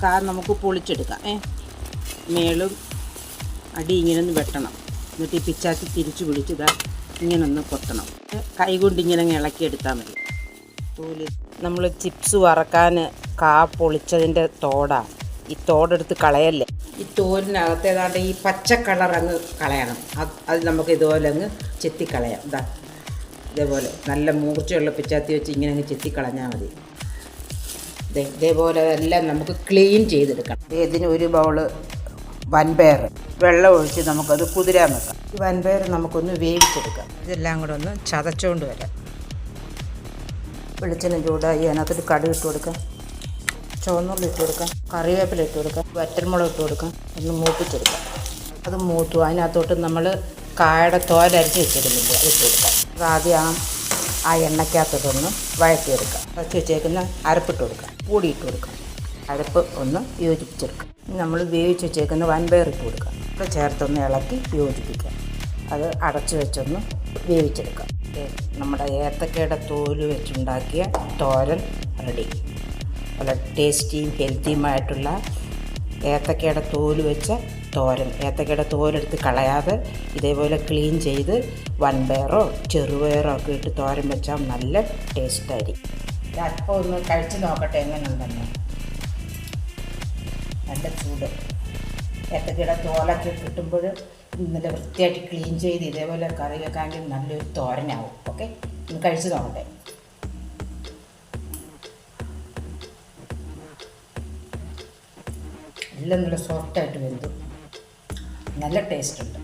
കാ നമുക്ക് പൊളിച്ചെടുക്കാം. മേളും അടി ഇങ്ങനെ ഒന്ന് വെട്ടണം. എന്നിട്ട് ഈ പിച്ചാത്തി തിരിച്ചു പിടിച്ച് ഇതാ ഇങ്ങനെ ഒന്ന് കൊത്തണം. കൈ കൊണ്ട് ഇങ്ങനെ ഇളക്കിയെടുത്താൽ മതി. തോല് നമ്മൾ ചിപ്സ് വറക്കാൻ കാ പൊളിച്ചതിൻ്റെ തോടാണ്. ഈ തോടെടുത്ത് കളയല്ലേ. ഈ തോലിനകത്ത് ഏതാണ്ട് ഈ പച്ച കളർ അങ്ങ് കളയണം. അത് നമുക്ക് ഇതുപോലെ അങ്ങ് ചെത്തിക്കളയാം. ഇതേപോലെ നല്ല മൂർച്ചയുള്ള പിച്ചാത്തി വെച്ച് ഇങ്ങനെ അങ്ങ് ചെത്തിക്കളഞ്ഞാൽ മതി. ഇതേപോലെ എല്ലാം നമുക്ക് ക്ലീൻ ചെയ്തെടുക്കണം. ഇതിന് ഒരു ബൗള് വൻപയർ വെള്ളം ഒഴിച്ച് നമുക്കത് കുതിരാൻ വെക്കാം. ഈ വൻപയർ നമുക്കൊന്ന് വേവിച്ചെടുക്കാം. ഇതെല്ലാം കൂടെ ഒന്ന് ചതച്ചുകൊണ്ട് വരാം. വെളിച്ചെണ്ണ ചൂടായി അതിനകത്തൊരു കടുക് ഇട്ട് കൊടുക്കാം, ചുവന്നുള്ളി ഇട്ട് കൊടുക്കാം, കറിവേപ്പില ഇട്ട് കൊടുക്കാം, വറ്റൽമുളക് ഇട്ട് കൊടുക്കാം. ഒന്ന് മൂപ്പിച്ചെടുക്കാം. അത് മൂത്തു അതിനകത്തോട്ട് നമ്മൾ കായയുടെ തോരരിച്ച് വെച്ചിരുന്നില്ല, അത് ഇട്ട് കൊടുക്കാം. അത് ആദ്യം ആ എണ്ണയ്ക്കകത്തോട്ടൊന്ന് വഴറ്റിയെടുക്കാം. വഴറ്റി വെച്ചേക്കുന്ന അരപ്പിട്ട് കൊടുക്കാം, പൊടി ഇട്ട് കൊടുക്കാം, അരപ്പ് ഒന്ന് യോജിപ്പിച്ചെടുക്കാം. നമ്മൾ വേവിച്ച് വെച്ചേക്കുന്ന വൻപയർ ഇട്ട് കൊടുക്കാം. ഇത് ചേർത്തൊന്ന് ഇളക്കി യോജിപ്പിക്കാം. അത് അടച്ചു വെച്ചൊന്ന് വേവിച്ചെടുക്കാം. നമ്മുടെ ഏത്തക്കയുടെ തോല് വെച്ചുണ്ടാക്കിയ തോരൻ റെഡി. നല്ല ടേസ്റ്റിയും ഹെൽത്തിയുമായിട്ടുള്ള ഏത്തക്കയുടെ തോല് വെച്ച തോരൻ. ഏത്തക്കയുടെ തോലെടുത്ത് കളയാതെ ഇതേപോലെ ക്ലീൻ ചെയ്ത് വൻപയറോ ചെറുപയറോ ഒക്കെ ഇട്ട് തോരൻ വെച്ചാൽ നല്ല ടേസ്റ്റായിരിക്കും. അല്പം ഒന്ന് കഴിച്ച് നോക്കട്ടെ എങ്ങനെയുണ്ടെന്ന്. നല്ല ചൂട് ഏത്തക്കയുടെ തോലൊക്കെ കിട്ടുമ്പോൾ നല്ല വൃത്തിയായിട്ട് ക്ലീൻ ചെയ്ത് ഇതേപോലെ കറി വെക്കാമെങ്കിൽ നല്ലൊരു തോരനാവും. ഓക്കെ, ഒന്ന് കഴിച്ച് നോക്കട്ടെ. എല്ലാം നല്ല സോഫ്റ്റായിട്ട് വെന്തു, നല്ല ടേസ്റ്റ് ഉണ്ട്.